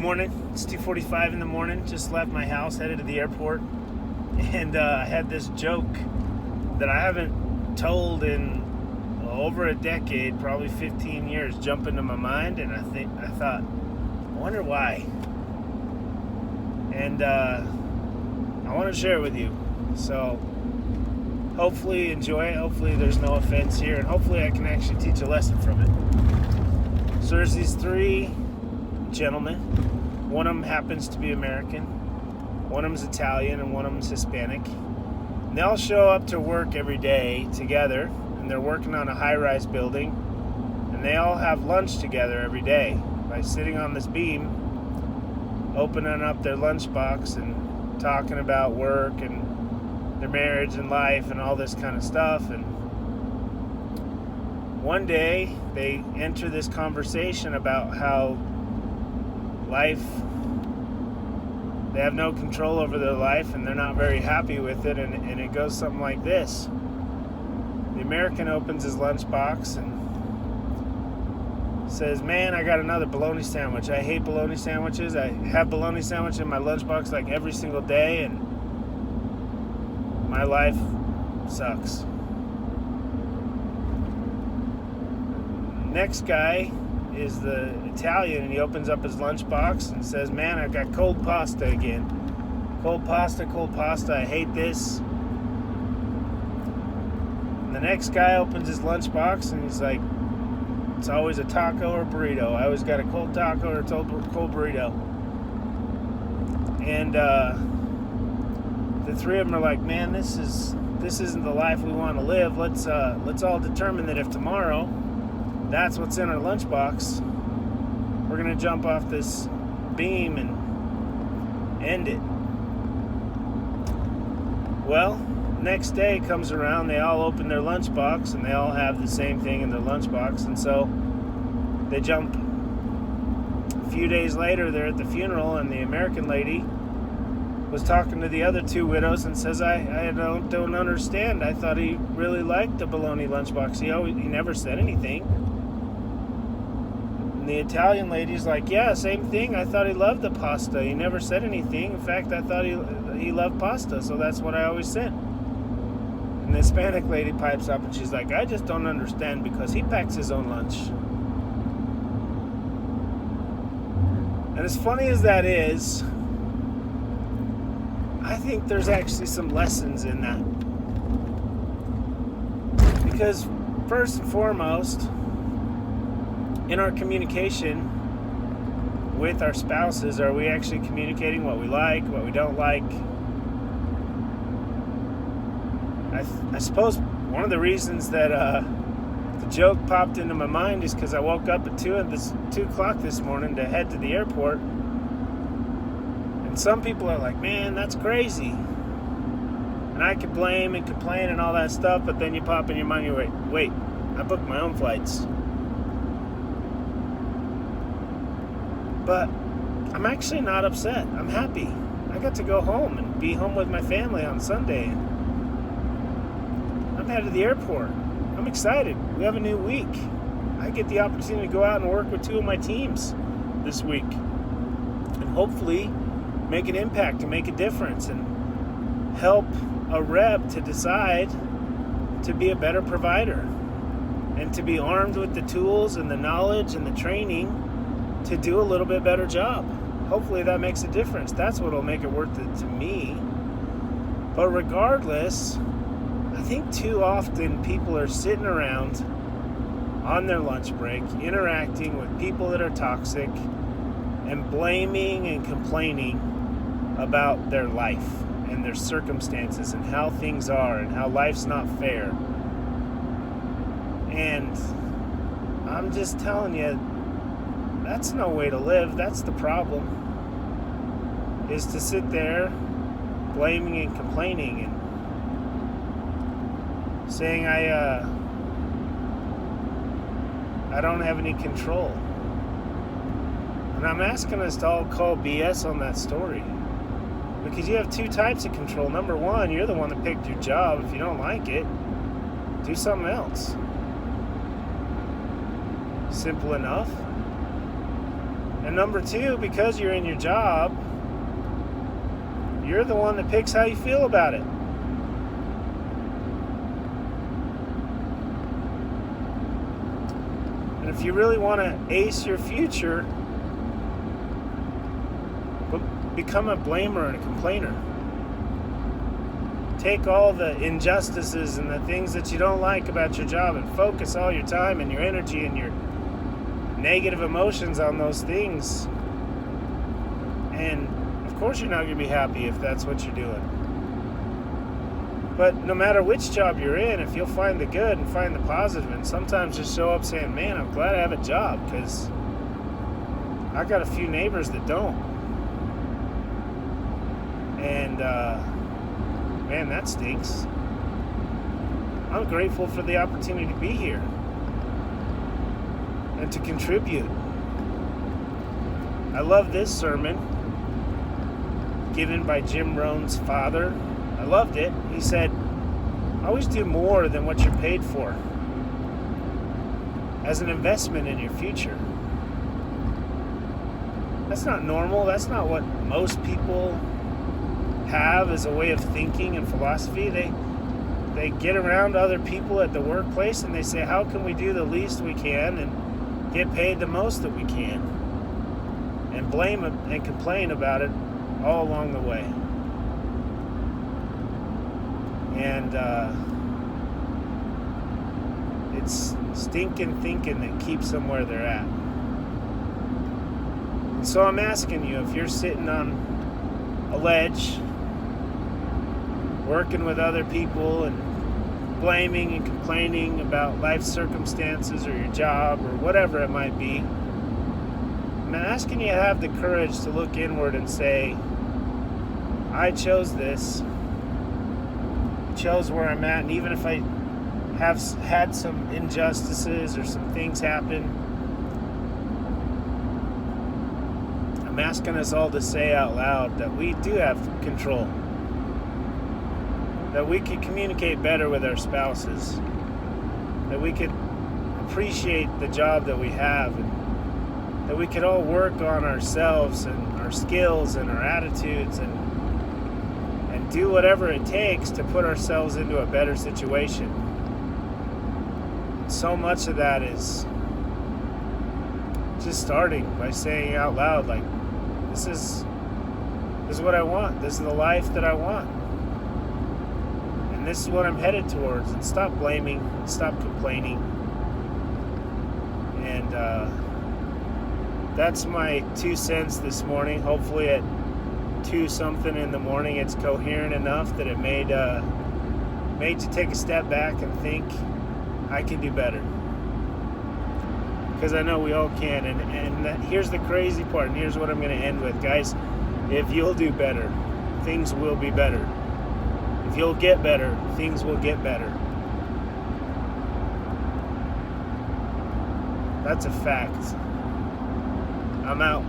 morning. It's 2:45 in the morning. Just left my house, headed to the airport, and I had this joke that I haven't told in over a decade, probably 15 years, jump into my mind, and I thought, I wonder why. And I want to share it with you. So hopefully enjoy it. Hopefully there's no offense here, and hopefully I can actually teach a lesson from it. So there's these three gentlemen. One of them happens to be American, one of them's Italian, and one of them's Hispanic. And they all show up to work every day together, and they're working on a high-rise building, and they all have lunch together every day by sitting on this beam, opening up their lunchbox and talking about work and their marriage and life and all this kind of stuff. And one day they enter this conversation about how life, they have no control over their life and they're not very happy with it, and it goes something like this. The American opens his lunchbox and says, "Man, I got another bologna sandwich. I hate bologna sandwiches. I have bologna sandwich in my lunchbox like every single day, and my life sucks." Next guy is the Italian, and he opens up his lunchbox and says, "Man, I've got cold pasta again. Cold pasta, I hate this." And the next guy opens his lunchbox and he's like, "It's always a taco or burrito. I always got a cold taco or a cold burrito." And the three of them are like, "Man, this isn't the life we want to live. Let's all determine that if tomorrow that's what's in our lunchbox, we're going to jump off this beam and end it." Well, next day comes around, they all open their lunchbox, and they all have the same thing in their lunchbox, and so they jump. A few days later, they're at the funeral, and the American lady was talking to the other two widows and says, I don't understand. I thought he really liked the bologna lunchbox. He never said anything. And the Italian lady's like, "Yeah, same thing. I thought he loved the pasta. He never said anything. In fact, I thought he loved pasta, so that's what I always said." And the Hispanic lady pipes up and she's like, "I just don't understand because he packs his own lunch." And as funny as that is, I think there's actually some lessons in that. Because first and foremost, in our communication with our spouses, are we actually communicating what we like, what we don't like? I suppose one of the reasons that the joke popped into my mind is because I woke up at 2 o'clock this morning to head to the airport. And some people are like, "Man, that's crazy." And I could blame and complain and all that stuff, but then you pop in your mind, you wait, I booked my own flights. But I'm actually not upset. I'm happy. I got to go home and be home with my family on Sunday. I'm headed to the airport. I'm excited. We have a new week. I get the opportunity to go out and work with 2 of my teams this week. And hopefully make an impact and make a difference and help a rep to decide to be a better provider and to be armed with the tools and the knowledge and the training to do a little bit better job. Hopefully that makes a difference. That's what will make it worth it to me. But regardless, I think too often people are sitting around on their lunch break, interacting with people that are toxic and blaming and complaining about their life and their circumstances and how things are and how life's not fair. And I'm just telling you, that's no way to live. That's the problem, is to sit there blaming and complaining and saying I don't have any control. And I'm asking us to all call BS on that story, because you have 2 types of control. Number one, you're the one that picked your job. If you don't like it, do something else. Simple enough. And number two, because you're in your job, you're the one that picks how you feel about it. And if you really want to ace your future, become a blamer and a complainer. Take all the injustices and the things that you don't like about your job and focus all your time and your energy and your negative emotions on those things. And of course you're not going to be happy if that's what you're doing. But no matter which job you're in, if you'll find the good and find the positive, and sometimes just show up saying, man, I'm glad I have a job, because I got a few neighbors that don't. And man, that stinks. I'm grateful for the opportunity to be here and to contribute. I love this sermon given by Jim Rohn's father. I loved it. He said, always do more than what you're paid for as an investment in your future. That's not normal. That's not what most people have as a way of thinking and philosophy. They get around other people at the workplace and they say, how can we do the least we can and get paid the most that we can, and blame and complain about it all along the way. And it's stinking thinking that keeps them where they're at. And so I'm asking you, if you're sitting on a ledge working with other people and blaming and complaining about life circumstances or your job or whatever it might be, I'm asking you to have the courage to look inward and say, I chose this, chose where I'm at, and even if I have had some injustices or some things happen, I'm asking us all to say out loud that we do have control, that we could communicate better with our spouses, that we could appreciate the job that we have, and that we could all work on ourselves and our skills and our attitudes and do whatever it takes to put ourselves into a better situation. So much of that is just starting by saying out loud, like, this is what I want. This is the life that I want. And this is what I'm headed towards. And stop blaming, stop complaining. And that's my 2 cents this morning. Hopefully at 2 something in the morning it's coherent enough that it made you take a step back and think, I can do better. Because I know we all can. And here's the crazy part, and here's what I'm going to end with, guys. If you'll do better, things will be better. If you'll get better, things will get better. That's a fact. I'm out.